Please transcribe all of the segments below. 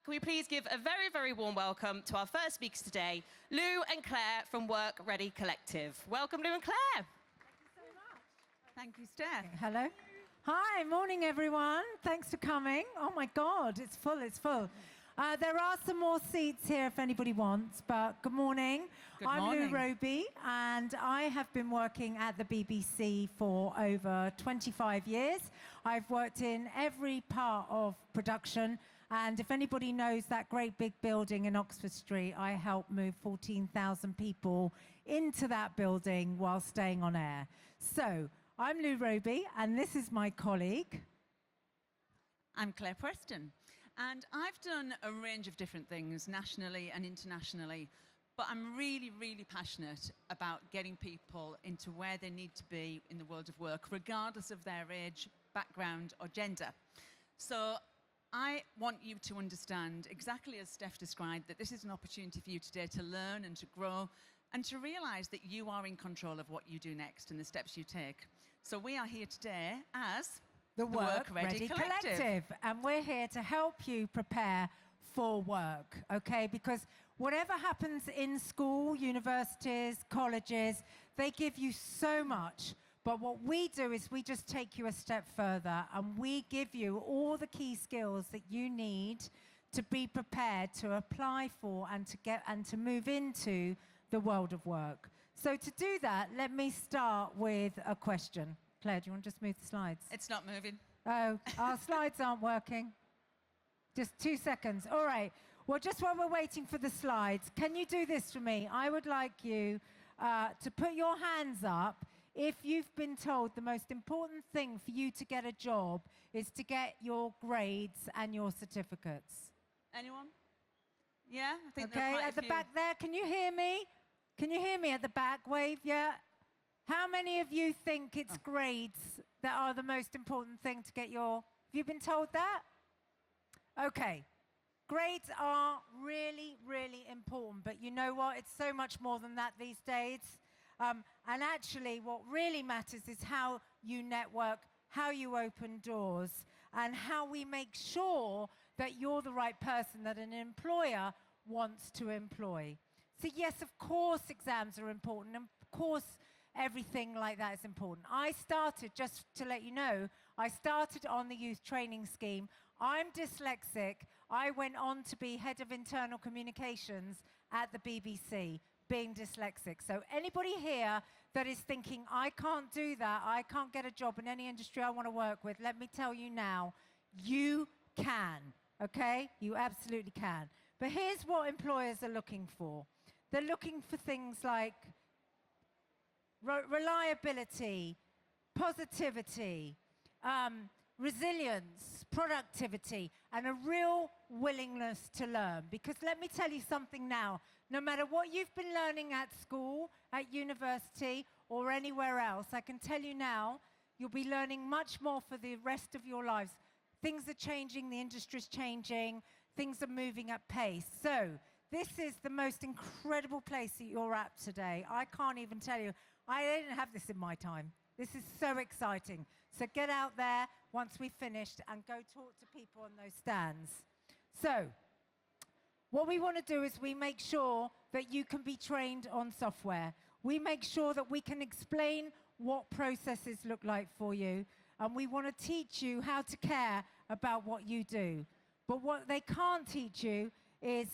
Can we please give a very, very warm welcome to our first speakers today, Lou and Claire from Work Ready Collective. Welcome, Lou and Claire. Thank you so much. Thank you, Steph. Hello. Hi, morning, everyone. Thanks for coming. Oh, my God, it's full, it's full. There are some more seats here if anybody wants, but good morning. I'm Lou Robey, and I have been working at the BBC for over 25 years. I've worked in every part of production, and if anybody knows that great big building in Oxford Street, I helped move 14,000 people into that building while staying on air. So, I'm Lou Robey, and this is my colleague. I'm Claire Preston, and I've done a range of different things, nationally and internationally, but I'm really, really passionate about getting people into where they need to be in the world of work, regardless of their age, background, or gender. So I want you to understand, exactly as Steph described, that this is an opportunity for you today to learn and to grow and to realise that you are in control of what you do next and the steps you take. So we are here today as the Work Ready Collective. And we're here to help you prepare for work, okay? Because whatever happens in school, universities, colleges, they give you so much. But what we do is we just take you a step further and we give you all the key skills that you need to be prepared to apply for and to move into the world of work. So to do that, let me start with a question. Claire, do you want to just move the slides? It's not moving. Oh, our slides aren't working. Just 2 seconds. All right. Well, just while we're waiting for the slides, can you do this for me? I would like you to put your hands up if you've been told the most important thing for you to get a job is to get your grades and your certificates. Anyone? Yeah? I think okay, at the back there, can you hear me? Can you hear me at the back? Wave, yeah. How many of you think it's grades that are the most important thing to get your... Have you been told that? Okay. Grades are really, really important, but you know what? It's so much more than that these days. And actually, what really matters is how you network, how you open doors, and how we make sure that you're the right person that an employer wants to employ. So yes, of course exams are important, and of course everything like that is important. I started, just to let you know, I started on the youth training scheme. I'm dyslexic. I went on to be head of internal communications at the BBC, being dyslexic. So anybody here that is thinking, I can't do that, I can't get a job in any industry I want to work with, let me tell you now, you can, okay? You absolutely can. But here's what employers are looking for. They're looking for things like reliability, positivity, resilience, productivity, and a real willingness to learn. Because let me tell you something now, no matter what you've been learning at school, at university, or anywhere else, I can tell you now, you'll be learning much more for the rest of your lives. Things are changing, the industry's changing, things are moving at pace. So this is the most incredible place that you're at today. I can't even tell you. I didn't have this in my time. This is so exciting. So get out there once we've finished and go talk to people on those stands. So what we want to do is we make sure that you can be trained on software. We make sure that we can explain what processes look like for you. And we want to teach you how to care about what you do. But what they can't teach you is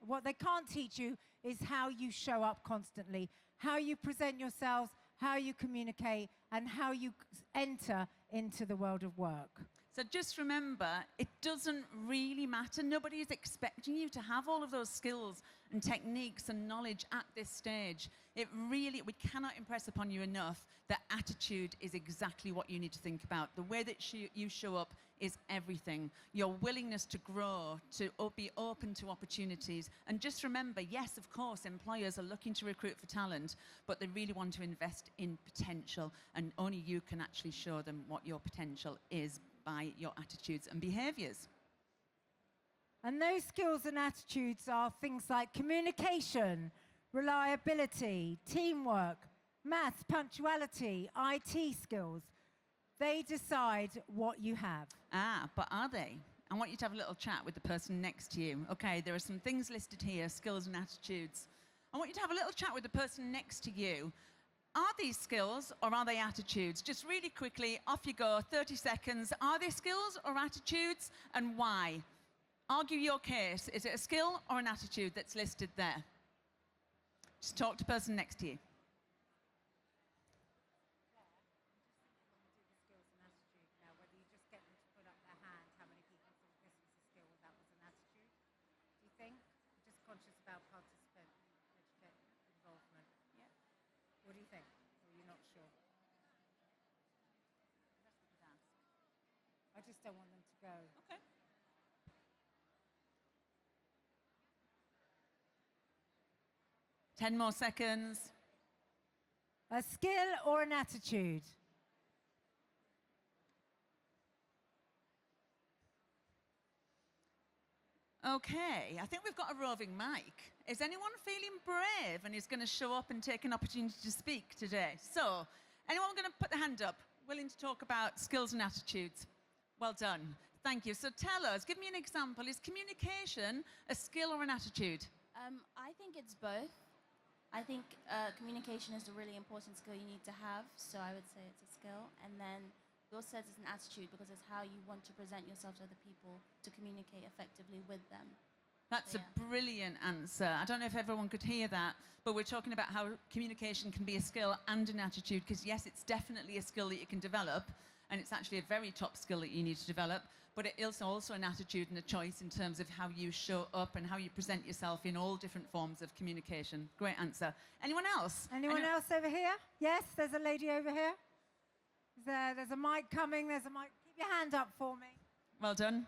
what they can't teach you is how you show up constantly, how you present yourselves, how you communicate, and how you enter into the world of work. So just remember, it doesn't really matter. Nobody is expecting you to have all of those skills and techniques and knowledge at this stage. We cannot impress upon you enough that attitude is exactly what you need to think about. The way that you show up is everything. Your willingness to grow, to be open to opportunities. And just remember, yes, of course, employers are looking to recruit for talent, but they really want to invest in potential, and only you can actually show them what your potential is by your attitudes and behaviours. And those skills and attitudes are things like communication, reliability, teamwork, maths, punctuality, IT skills. They decide what you have. But are they? I want you to have a little chat with the person next to you. Okay, there are some things listed here, skills and attitudes. I want you to have a little chat with the person next to you. Are these skills or are they attitudes? Just really quickly, off you go, 30 seconds. Are they skills or attitudes, and why? Argue your case. Is it a skill or an attitude that's listed there? Just talk to the person next to you. Conscious about participant involvement. Yeah. What do you think? Or you're not sure? I just don't want them to go. Okay. Ten more seconds. A skill or an attitude? Okay, I think we've got a roving mic. Is anyone feeling brave and is going to show up and take an opportunity to speak today? So, anyone going to put their hand up, willing to talk about skills and attitudes? Well done. Thank you. So tell us, give me an example. Is communication a skill or an attitude? I think it's both. I think communication is a really important skill you need to have, so I would say it's a skill. And then yours says it's an attitude because it's how you want to present yourself to other people to communicate effectively with them. That's a brilliant answer. I don't know if everyone could hear that, but we're talking about how communication can be a skill and an attitude, because yes, it's definitely a skill that you can develop, and it's actually a very top skill that you need to develop, but it is also an attitude and a choice in terms of how you show up and how you present yourself in all different forms of communication. Great answer. Anyone else? Anyone else over here? Yes, there's a lady over here. There's a mic coming. There's a mic. Keep your hand up for me. Well done.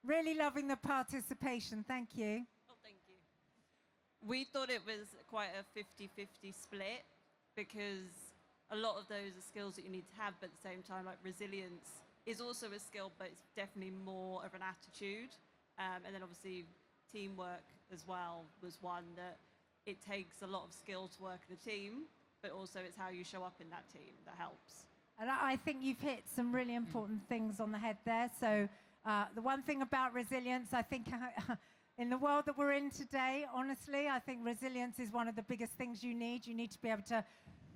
Really loving the participation. Thank you. Oh, thank you. We thought it was quite a 50-50 split, because a lot of those are skills that you need to have, but at the same time, like resilience is also a skill, but it's definitely more of an attitude. And then obviously teamwork as well was one that it takes a lot of skill to work in a team, but also it's how you show up in that team that helps. And I think you've hit some really important things on the head there. So the one thing about resilience, I think in the world that we're in today, honestly, I think resilience is one of the biggest things you need. You need to be able to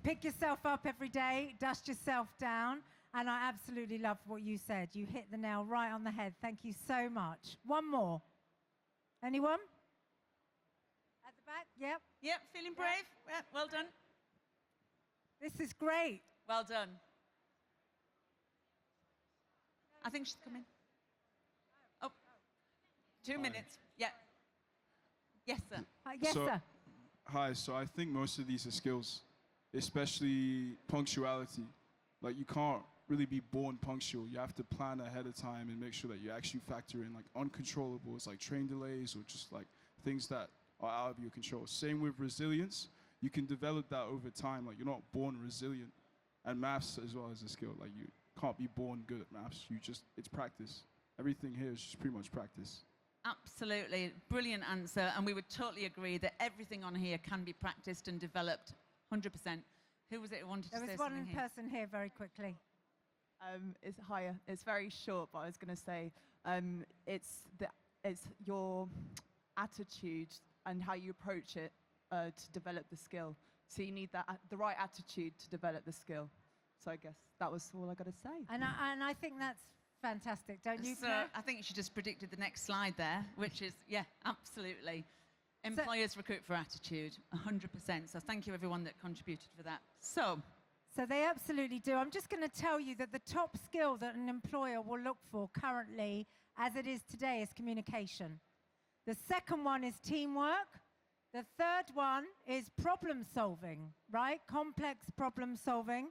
pick yourself up every day, dust yourself down. And I absolutely love what you said. You hit the nail right on the head. Thank you so much. One more. Anyone? At the back? Yep. Yep, feeling brave? Yep, well done. This is great. Well done. I think she's coming. Oh, 2 minutes. Yeah. Yes, sir. Yes, sir. Hi, so I think most of these are skills, especially punctuality. Like, you can't really be born punctual. You have to plan ahead of time and make sure that you actually factor in like uncontrollables, like train delays or just like things that are out of your control. Same with resilience. You can develop that over time. Like, you're not born resilient. And maths as well as a skill. Like, you can't be born good at maths. It's practice. Everything here is just pretty much practice. Absolutely. Brilliant answer. And we would totally agree that everything on here can be practiced and developed 100%. Who was it who wanted to say something? There was one person here very quickly. It's higher. It's very short, but I was going to say it's your attitude and how you approach it to develop the skill. So you need the right attitude to develop the skill. So I guess that was all I got to say. And I think that's fantastic, don't you, So Claire? I think she just predicted the next slide there, which is, yeah, absolutely. Employers recruit for attitude, 100%. So thank you, everyone that contributed for that. So they absolutely do. I'm just going to tell you that the top skill that an employer will look for currently, as it is today, is communication. The second one is teamwork. The third one is problem solving, right? Complex problem solving.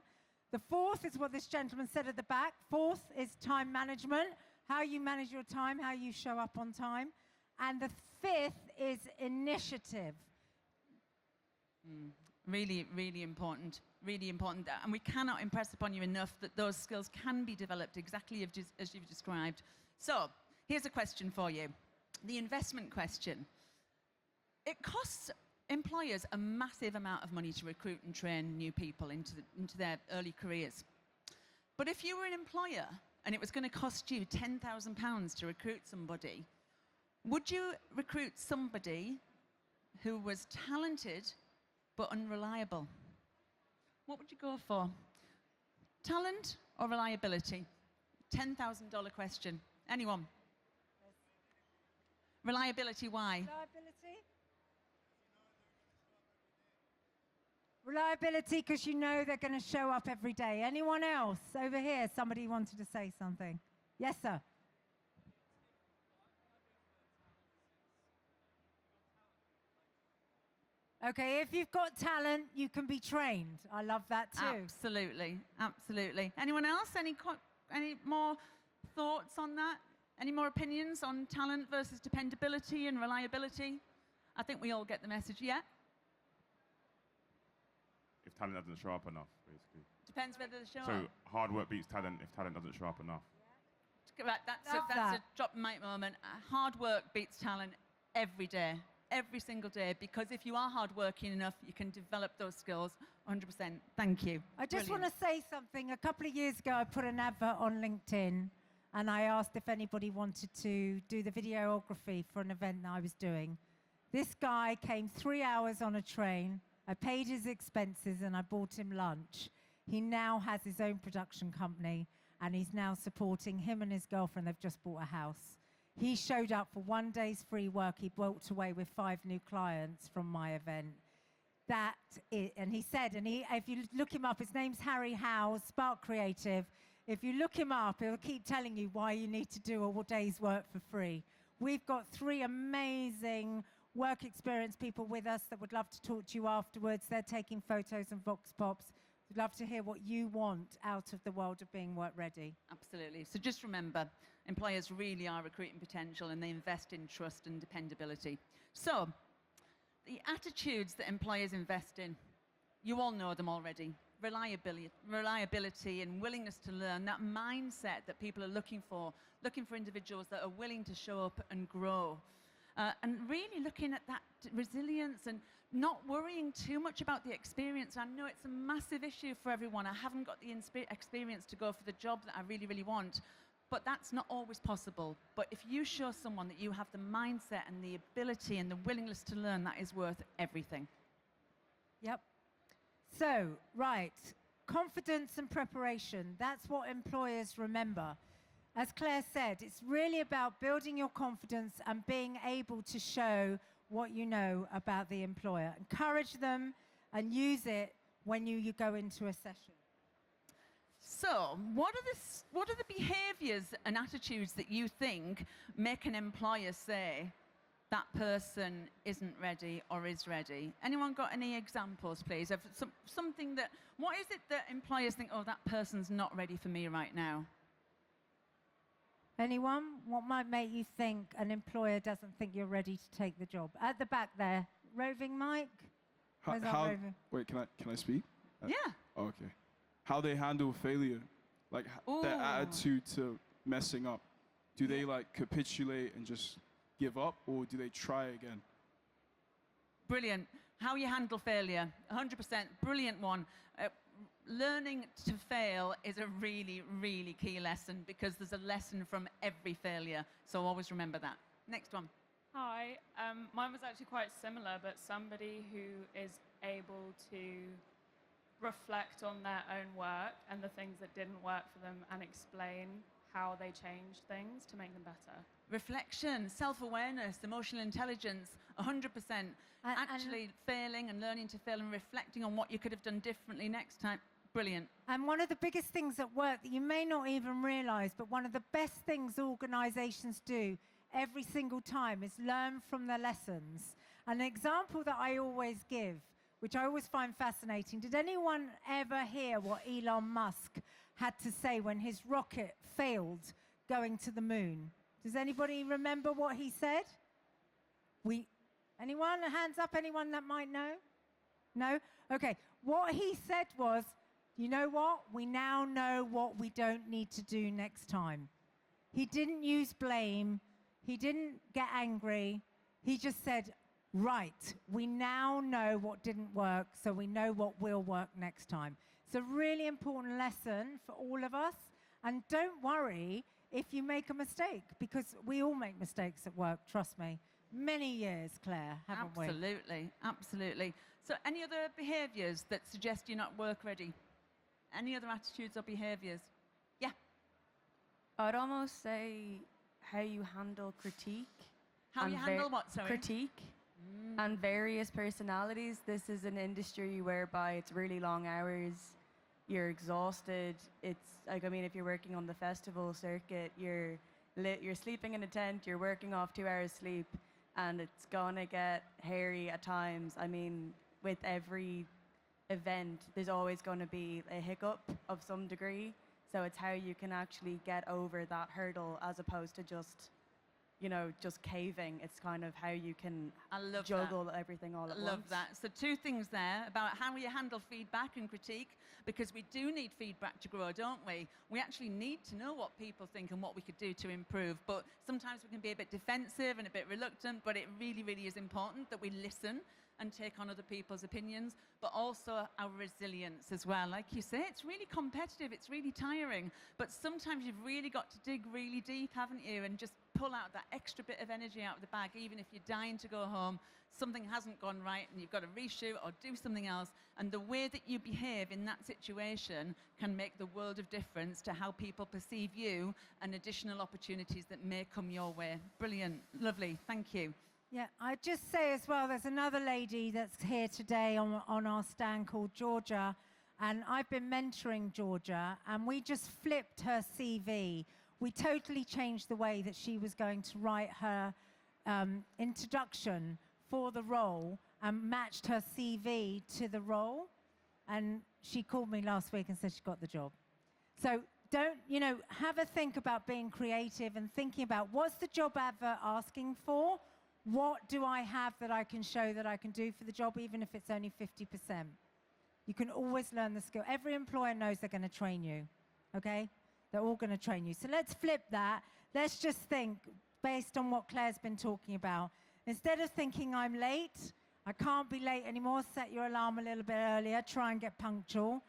The fourth is what this gentleman said at the back. Fourth is time management, how you manage your time, how you show up on time. And the fifth is initiative. Really, really important. Really important. And we cannot impress upon you enough that those skills can be developed exactly as you've described. So here's a question for you. The investment question. It costs employers a massive amount of money to recruit and train new people into their early careers. But if you were an employer and it was going to cost you £10,000 to recruit somebody, would you recruit somebody who was talented but unreliable? What would you go for? Talent or reliability? $10,000 question. Anyone? Reliability, why? Reliability? Reliability, because you know they're going to show up every day. Anyone else? Over here, somebody wanted to say something. Yes, sir. Okay, if you've got talent, you can be trained. I love that too. Absolutely, absolutely. Anyone else? Any more thoughts on that? Any more opinions on talent versus dependability and reliability? I think we all get the message, yeah? If talent doesn't show up enough, basically. Depends whether they show So up. hard work beats talent if talent doesn't show up enough. Right, that's Love a that. drop mic moment. Hard work beats talent every day, every single day, because if you are hardworking enough, you can develop those skills 100%. Thank you. I just Brilliant. want to say something. A couple of years ago, I put an advert on LinkedIn, and I asked if anybody wanted to do the videography for an event that I was doing. This guy came 3 hours on a train. I paid his expenses, and I bought him lunch. He now has his own production company, and he's now supporting him and his girlfriend. They've just bought a house. He showed up for 1 day's free work. He walked away with 5 new clients from my event. And he said, if you look him up, his name's Harry Howes, Spark Creative. If you look him up, he'll keep telling you why you need to do a day's work for free. We've got 3 amazing work experience people with us that would love to talk to you afterwards. They're taking photos and vox pops. We'd love to hear what you want out of the world of being work ready. Absolutely. So just remember, employers really are recruiting potential, and they invest in trust and dependability. So the attitudes that employers invest in, you all know them already. Reliability and willingness to learn, that mindset that people are looking for individuals that are willing to show up and grow. And really looking at that resilience and not worrying too much about the experience. I know it's a massive issue for everyone. I haven't got the experience to go for the job that I really, really want. But that's not always possible. But if you show someone that you have the mindset and the ability and the willingness to learn, that is worth everything. Yep. So, right, confidence and preparation. That's what employers remember. As Claire said, it's really about building your confidence and being able to show what you know about the employer. Encourage them and use it when you go into a session. So, what are the behaviours and attitudes that you think make an employer say that person isn't ready or is ready? Anyone got any examples, please, of something that, what is it that employers think, oh, that person's not ready for me right now? Anyone? What might make you think an employer doesn't think you're ready to take the job? At the back there, roving Mike. Where's that roving? Wait, can I speak? Yeah. Oh, okay. How they handle failure, like their Ooh. attitude to messing up. Do they like capitulate and just give up, or do they try again? Brilliant. How you handle failure, 100%, brilliant one. Learning to fail is a really, really key lesson, because there's a lesson from every failure. So always remember that. Next one. Hi. Mine was actually quite similar, but somebody who is able to reflect on their own work and the things that didn't work for them and explain how they changed things to make them better. Reflection, self-awareness, emotional intelligence, 100%. Actually failing and learning to fail and reflecting on what you could have done differently next time. Brilliant. And one of the biggest things at work that you may not even realize, but one of the best things organizations do every single time is learn from their lessons. An example that I always give, which I always find fascinating, did anyone ever hear what Elon Musk had to say when his rocket failed going to the moon? Does anybody remember what he said? Anyone? Hands up, anyone that might know? No? Okay. What he said was, you know what? We now know what we don't need to do next time. He didn't use blame. He didn't get angry. He just said, right, we now know what didn't work, so we know what will work next time. It's a really important lesson for all of us. And don't worry if you make a mistake, because we all make mistakes at work, trust me. Many years, Claire, haven't we? Absolutely, absolutely. So any other behaviours that suggest you're not work ready? Any other attitudes or behaviours? Yeah. I'd almost say how you handle critique. How you and handle what, sorry? critique and various personalities. This is an industry whereby it's really long hours. You're exhausted. It's like, I mean, if you're working on the festival circuit, you're sleeping in a tent, you're working off 2 hours sleep, and it's gonna get hairy at times. I mean, with every event, there's always gonna be a hiccup of some degree. So it's how you can actually get over that hurdle as opposed to just, you know, just caving. It's kind of how you can I love juggle everything all that. at I once. love that. So 2 things there about how you handle feedback and critique, because we do need feedback to grow, don't we? We actually need to know what people think and what we could do to improve. But sometimes we can be a bit defensive and a bit reluctant, but it really, really is important that we listen and take on other people's opinions, but also our resilience as well. Like you say, it's really competitive, it's really tiring, but sometimes you've really got to dig really deep, haven't you, and just pull out that extra bit of energy out of the bag, even if you're dying to go home, something hasn't gone right and you've got to reshoot or do something else, and the way that you behave in that situation can make the world of difference to how people perceive you and additional opportunities that may come your way. Brilliant, lovely, thank you. Yeah, I'd just say as well, there's another lady that's here today on our stand called Georgia, and I've been mentoring Georgia, and we just flipped her CV. We totally changed the way that she was going to write her introduction for the role and matched her CV to the role, and she called me last week and said she got the job. So don't, you know, have a think about being creative and thinking about what's the job advert asking for? What do I have that I can show that I can do for the job, even if it's only 50%? You can always learn the skill. Every employer knows they're going to train you, okay? They're all going to train you. So let's flip that. Let's just think, based on what Claire's been talking about. Instead of thinking I'm late, I can't be late anymore, set your alarm a little bit earlier, try and get punctual.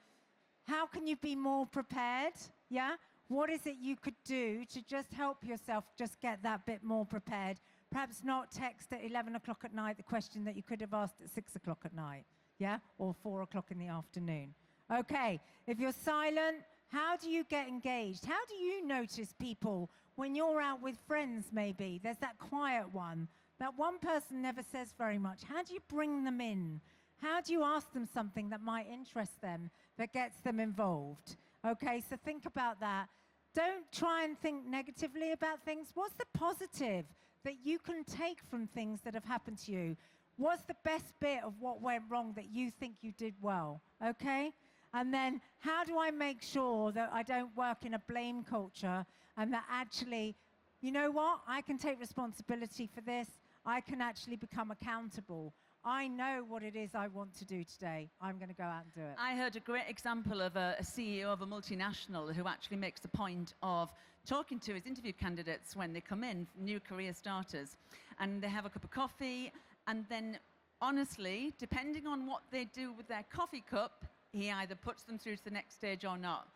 How can you be more prepared? Yeah? What is it you could do to just help yourself just get that bit more prepared? Perhaps not text at 11 o'clock at night the question that you could have asked at 6 o'clock at night, yeah? Or 4 o'clock in the afternoon. Okay, if you're silent, how do you get engaged? How do you notice people when you're out with friends maybe? There's that quiet one. That one person never says very much. How do you bring them in? How do you ask them something that might interest them, that gets them involved? Okay, so think about that. Don't try and think negatively about things. What's the positive that you can take from things that have happened to you? What's the best bit of what went wrong that you think you did well, okay? And then how do I make sure that I don't work in a blame culture and that actually, you know what, I can take responsibility for this, I can actually become accountable. I know what it is I want to do today. I'm going to go out and do it. I heard a great example of a CEO of a multinational who actually makes the point of talking to his interview candidates when they come in, new career starters, and they have a cup of coffee, and then honestly, depending on what they do with their coffee cup, he either puts them through to the next stage or not.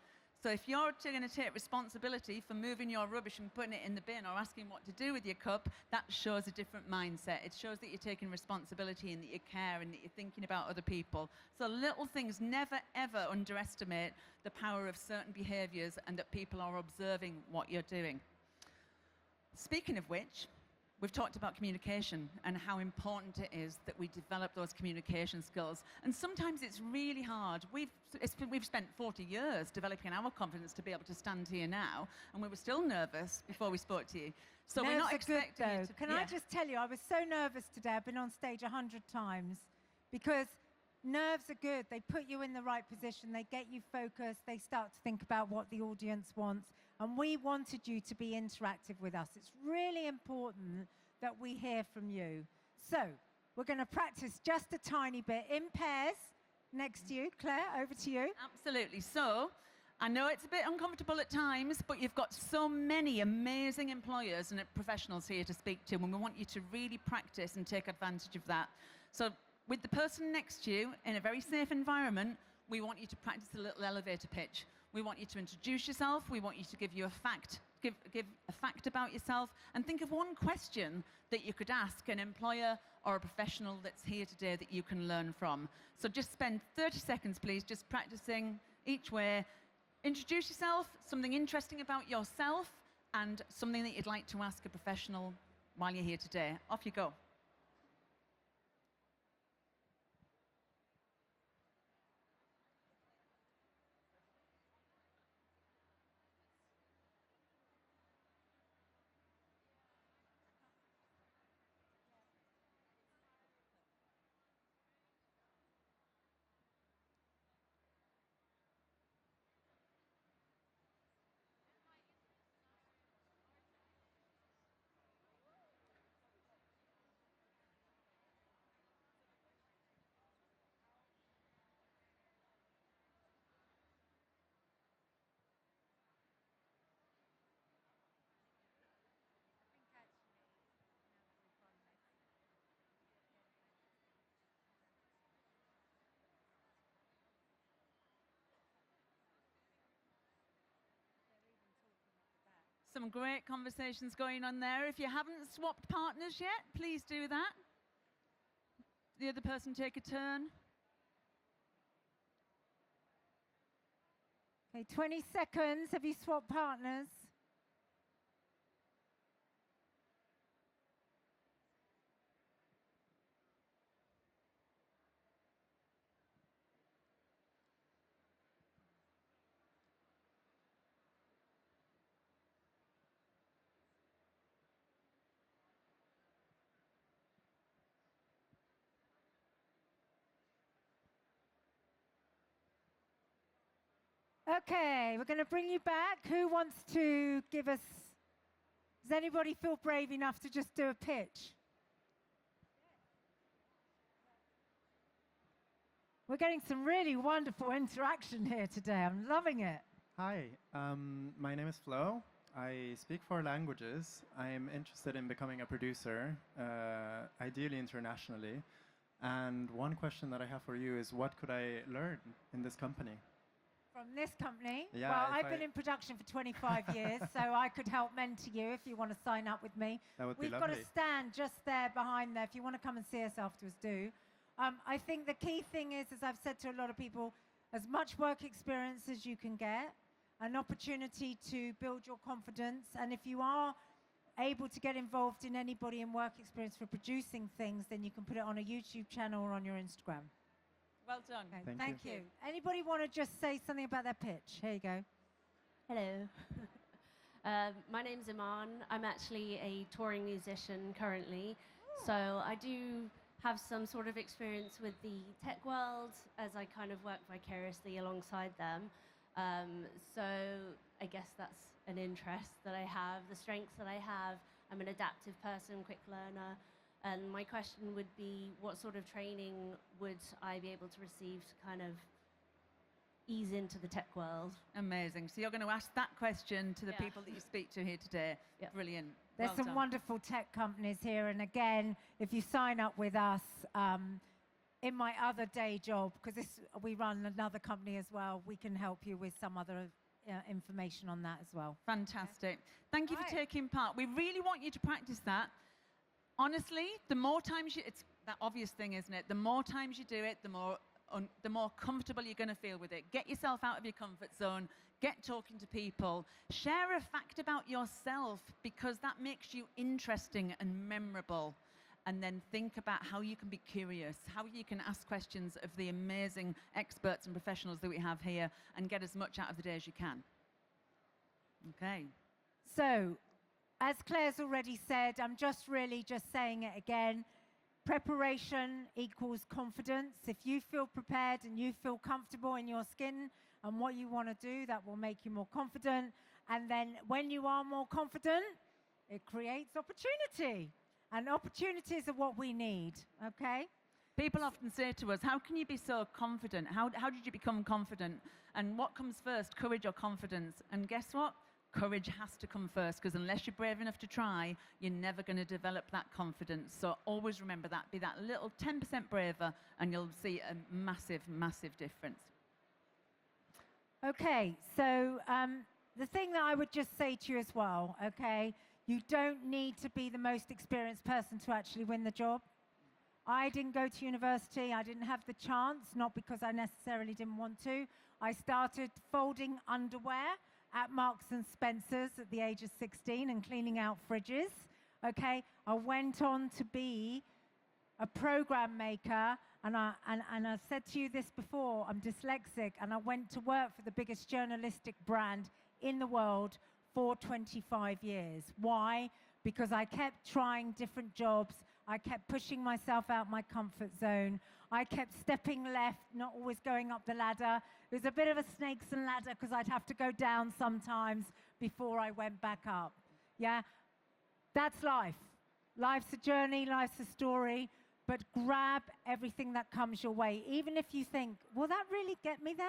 So if you're going to take responsibility for moving your rubbish and putting it in the bin or asking what to do with your cup, that shows a different mindset. It shows that you're taking responsibility and that you care and that you're thinking about other people. So little things, never ever underestimate the power of certain behaviours and that people are observing what you're doing. Speaking of which, we've talked about communication and how important it is that we develop those communication skills. And sometimes it's really hard. We've spent 40 years developing our confidence to be able to stand here now, and we were still nervous before we spoke to you. So we're not expecting you to... Can I just tell you, I was so nervous today. I've been on stage 100 times because nerves are good. They put you in the right position. They get you focused. They start to think about what the audience wants. And we wanted you to be interactive with us. It's really important that we hear from you. So we're going to practice just a tiny bit in pairs next to you. Claire, over to you. Absolutely. So I know it's a bit uncomfortable at times, but you've got so many amazing employers and professionals here to speak to, and we want you to really practice and take advantage of that. So with the person next to you in a very safe environment, we want you to practice a little elevator pitch. We want you to introduce yourself. We want you to give a fact about yourself, and think of one question that you could ask an employer or a professional that's here today that you can learn from. So just spend 30 seconds, please, just practicing each way. Introduce yourself, something interesting about yourself, and something that you'd like to ask a professional while you're here today. Off you go. Some great conversations going on there. If you haven't swapped partners yet, please do that. The other person take a turn. Okay, 20 seconds. Have you swapped partners? Okay, we're going to bring you back. Who wants to give us... Does anybody feel brave enough to just do a pitch? We're getting some really wonderful interaction here today. I'm loving it. Hi, my name is Flo. I speak 4 languages. I'm interested in becoming a producer, ideally internationally. And one question that I have for you is, what could I learn in this company? From this company? Yeah, well, I've been in production for 25 years, so I could help mentor you if you want to sign up with me. That would be We've lovely. got a stand just there behind there. If you want to come and see us afterwards, do. I think the key thing is, as I've said to a lot of people, as much work experience as you can get, an opportunity to build your confidence, and if you are able to get involved in anybody in work experience for producing things, then you can put it on a YouTube channel or on your Instagram. Well done. Okay, Thank you. Anybody want to just say something about their pitch? Here you go. Hello. My name's Iman. I'm actually a touring musician currently. So I do have some sort of experience with the tech world as I kind of work vicariously alongside them. So I guess that's an interest that I have. The strengths that I have, I'm an adaptive person, quick learner. And my question would be, what sort of training would I be able to receive to kind of ease into the tech world? Amazing. So you're going to ask that question to the Yeah. people that you speak to here today. Yep. Brilliant. There's Well some done. wonderful tech companies here. And again, if you sign up with us, in my other day job, because we run another company as well, we can help you with some other information on that as well. Fantastic. Thank you for Right. taking part. We really want you to practice that. Honestly, the more times it's that obvious thing, isn't it? The more times you do it, the more comfortable you're going to feel with it. Get yourself out of your comfort zone. Get talking to people. Share a fact about yourself, because that makes you interesting and memorable. And then think about how you can be curious, how you can ask questions of the amazing experts and professionals that we have here, and get as much out of the day as you can. Okay. So, as Claire's already said, I'm just saying it again. Preparation equals confidence. If you feel prepared and you feel comfortable in your skin and what you want to do, that will make you more confident. And then when you are more confident, it creates opportunity. And opportunities are what we need, okay? People often say to us, how can you be so confident? How did you become confident? And what comes first, courage or confidence? And guess what? Courage has to come first, because unless you're brave enough to try, you're never going to develop that confidence. So always remember that. Be that little 10% braver, and you'll see a massive, massive difference. Okay, so the thing that I would just say to you as well, okay, you don't need to be the most experienced person to actually win the job. I didn't go to university, I didn't have the chance, not because I necessarily didn't want to. I started folding underwear at Marks and Spencer's at the age of 16 and cleaning out fridges, okay? I went on to be a program maker, and I've said to you this before, I'm dyslexic, and I went to work for the biggest journalistic brand in the world for 25 years. Why? Because I kept trying different jobs, I kept pushing myself out my comfort zone, I kept stepping left, not always going up the ladder. It was a bit of a snakes and ladder because I'd have to go down sometimes before I went back up. Yeah? That's life. Life's a journey, life's a story, but grab everything that comes your way. Even if you think, will that really get me there?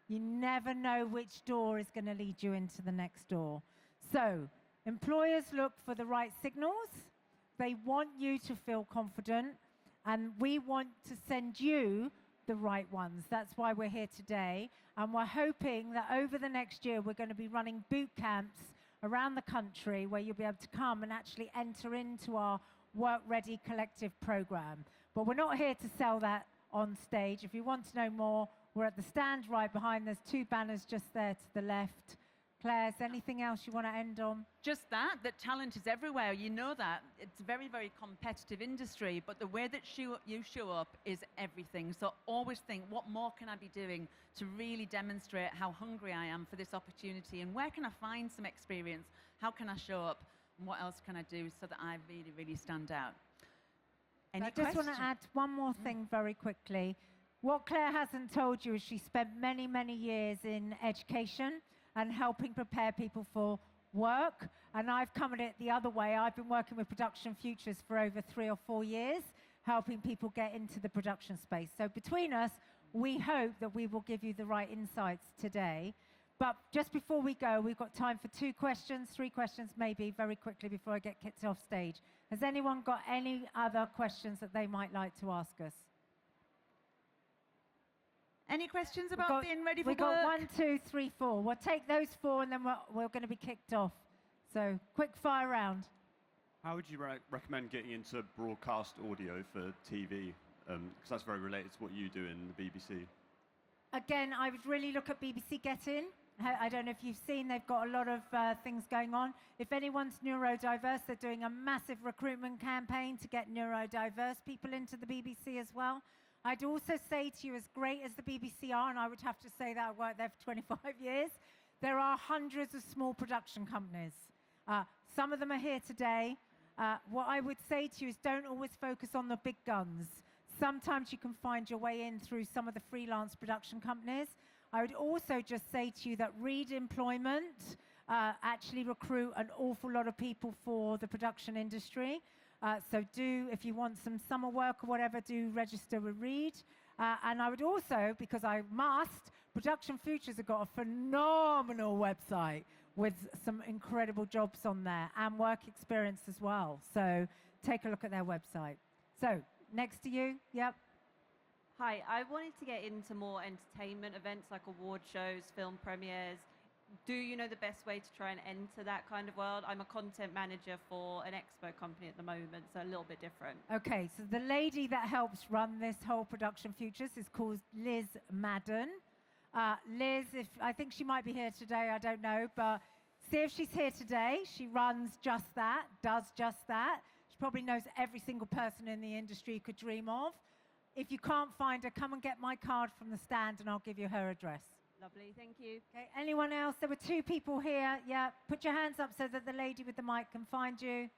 You never know which door is going to lead you into the next door. So, employers look for the right signals. They want you to feel confident, and we want to send you the right ones. That's why we're here today, and we're hoping that over the next year we're going to be running boot camps around the country where you'll be able to come and actually enter into our Work Ready Collective program. But we're not here to sell that on stage. If you want to know more, we're at the stand right behind. There's 2 banners just there to the left. Claire, is there anything else you want to end on? Just that talent is everywhere. You know that. It's a very, very competitive industry, but the way that you show up is everything. So always think, what more can I be doing to really demonstrate how hungry I am for this opportunity, and where can I find some experience? How can I show up? And what else can I do so that I really, really stand out? I just want to add one more thing very quickly. What Claire hasn't told you is she spent many, many years in education and helping prepare people for work. And I've come at it the other way. I've been working with Production Futures for over 3 or 4 years, helping people get into the production space. So between us, we hope that we will give you the right insights today. But just before we go, we've got time for 2 questions, 3 questions maybe, very quickly before I get kicked off stage. Has anyone got any other questions that they might like to ask us? Any questions about being ready for work? We've got 1, 2, 3, 4. We'll take those 4 and then we're going to be kicked off. So quick fire round. How would you recommend getting into broadcast audio for TV? Because that's very related to what you do in the BBC. Again, I would really look at BBC Get In. I don't know if you've seen, they've got a lot of things going on. If anyone's neurodiverse, they're doing a massive recruitment campaign to get neurodiverse people into the BBC as well. I'd also say to you, as great as the BBC are, and I would have to say that I worked there for 25 years, there are hundreds of small production companies. Some of them are here today. What I would say to you is don't always focus on the big guns. Sometimes you can find your way in through some of the freelance production companies. I would also just say to you that Reed Employment actually recruit an awful lot of people for the production industry. So do, if you want some summer work or whatever, do register with Reed. And I would also, because I must, Production Futures have got a phenomenal website with some incredible jobs on there and work experience as well. So take a look at their website. So next to you, yep. Hi, I wanted to get into more entertainment events like award shows, film premieres. Do you know the best way to try and enter that kind of world? I'm a content manager for an expo company at the moment, so a little bit different. Okay, so the lady that helps run this whole Production Futures is called Liz Madden. Liz, I think she might be here today, I don't know, but see if she's here today. She runs just that, does just that. She probably knows every single person in the industry you could dream of. If you can't find her, come and get my card from the stand and I'll give you her address. Lovely, thank you. Okay, anyone else? There were 2 people here. Yeah, put your hands up so that the lady with the mic can find you.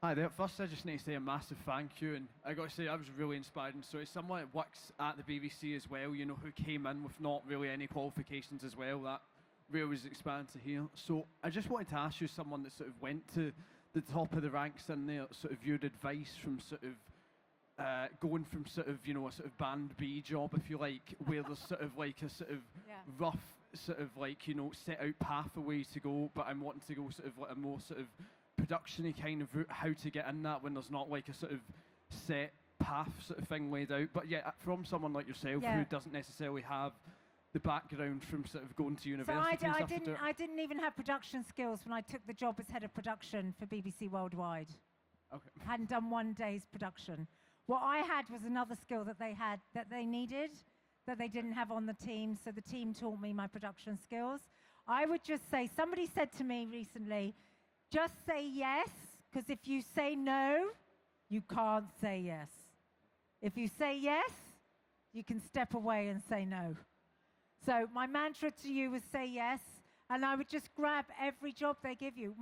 Hi there. First, I just need to say a massive thank you, and I got to say I was really inspired. And so, it's someone that works at the BBC as well, you know, who came in with not really any qualifications as well. That really was expanded to hear. So, I just wanted to ask you, someone that sort of went to the top of the ranks in there, sort of your advice from sort of going from sort of, you know, a sort of band B job, if you like, where there's sort of like a sort of rough sort of like, you know, set out pathway to go, but I'm wanting to go sort of like a more sort of production-y kind of route, how to get in that when there's not like a sort of set path sort of thing laid out. But yeah, from someone like yourself who doesn't necessarily have the background from sort of going to So university and stuff to do it? I didn't even have production skills when I took the job as head of production for BBC Worldwide. Okay. Hadn't done one day's production. What I had was another skill that they had that they needed, that they didn't have on the team, so the team taught me my production skills. I would just say, somebody said to me recently, just say yes, because if you say no, you can't say yes. If you say yes, you can step away and say no. So my mantra to you was say yes, and I would just grab every job they give you.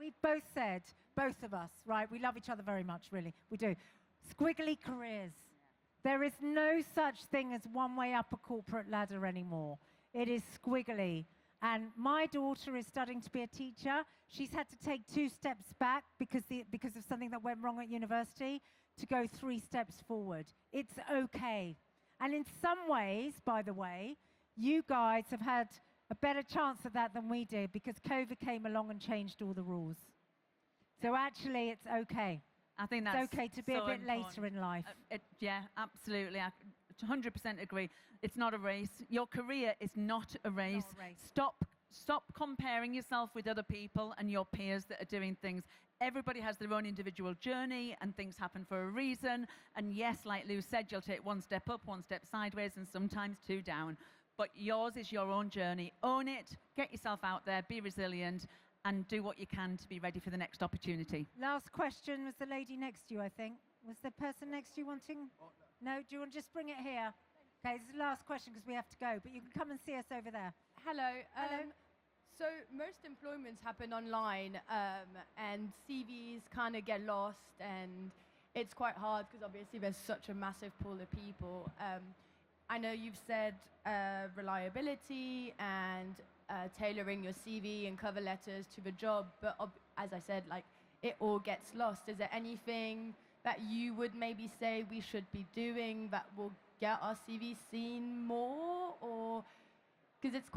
We both said, both of us, right? We love each other very much, really. We do. Squiggly careers. There is no such thing as one way up a corporate ladder anymore. It is squiggly. And my daughter is studying to be a teacher. She's had to take 2 steps back because of something that went wrong at university to go 3 steps forward. It's okay. And in some ways, by the way, you guys have had a better chance at that than we did because COVID came along and changed all the rules. So actually, it's okay. I think that's it's okay to be so a bit important. later in life. Yeah, absolutely. I 100% agree. It's not a race. Your career is not a race. Not a race. Stop comparing yourself with other people and your peers that are doing things. Everybody has their own individual journey and things happen for a reason. And yes, like Lou said, you'll take 1 step up, 1 step sideways, and sometimes 2 down. But yours is your own journey. Own it, get yourself out there, be resilient, and do what you can to be ready for the next opportunity. Last question was the lady next to you, I think. Was the person next to you wanting? No, do you want to just bring it here? Okay, this is the last question because we have to go, but you can come and see us over there. Hello. Hello. So most employments happen online, and CVs kind of get lost, and it's quite hard because obviously there's such a massive pool of people. I know you've said reliability and tailoring your CV and cover letters to the job, but as I said, like, it all gets lost. Is there anything that you would maybe say we should be doing that will get our CV seen more, or because it's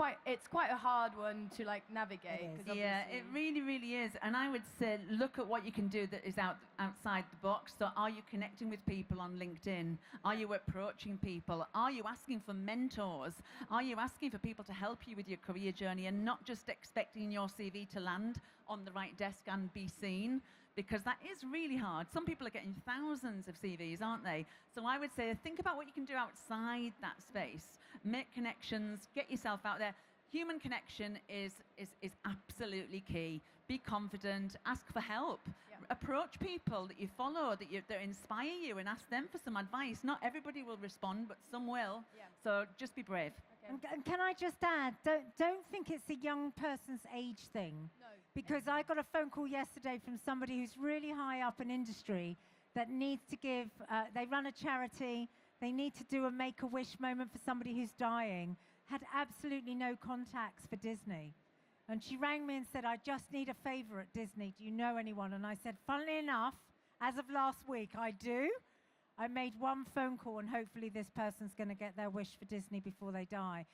quite a hard one to like navigate? Yeah, it really, really is. And I would say, look at what you can do that is outside the box. So are you connecting with people on LinkedIn? Are you approaching people? Are you asking for mentors? Are you asking for people to help you with your career journey and not just expecting your CV to land on the right desk and be seen? Because that is really hard. Some people are getting thousands of CVs, aren't they? So I would say, think about what you can do outside that space. Make connections, get yourself out there. Human connection is absolutely key. Be confident, ask for help. Yeah. Approach people that you follow, that inspire you, and ask them for some advice. Not everybody will respond, but some will. Yeah. So just be brave. Okay. And can I just add, don't think it's a young person's age thing. No. Because I got a phone call yesterday from somebody who's really high up in industry that needs to give, they run a charity, they need to do a Make-A-Wish moment for somebody who's dying, had absolutely no contacts for Disney. And she rang me and said, I just need a favor at Disney. Do you know anyone? And I said, funnily enough, as of last week, I do. I made 1 phone call and hopefully this person's going to get their wish for Disney before they die.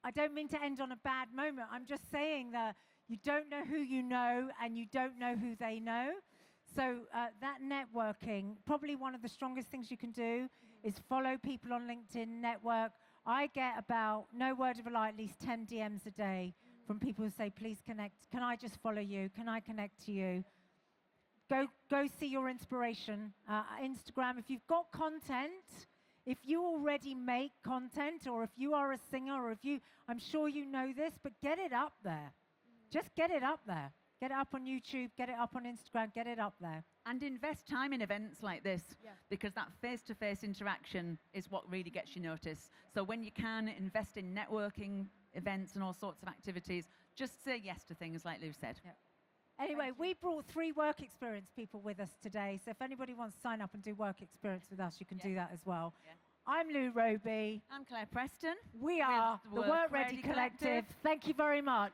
I don't mean to end on a bad moment. I'm just saying that you don't know who you know and you don't know who they know. So that networking, probably one of the strongest things you can do is follow people on LinkedIn, network. I get about, no word of a lie, at least 10 DMs a day from people who say, please connect. Can I just follow you? Can I connect to you? Go see your inspiration. Instagram, if you've got content, if you already make content, or if you are a singer, or if you, I'm sure you know this, but get it up there. Just get it up there. Get it up on YouTube, get it up on Instagram, get it up there. And invest time in events like this, because that face-to-face interaction is what really gets you noticed. So when you can, invest in networking events and all sorts of activities. Just say yes to things like Lou said. Yeah. Anyway, we brought 3 work experience people with us today. So if anybody wants to sign up and do work experience with us, you can do that as well. Yeah. I'm Lou Robey. I'm Claire Preston. We are the Work Ready Collective. Thank you very much.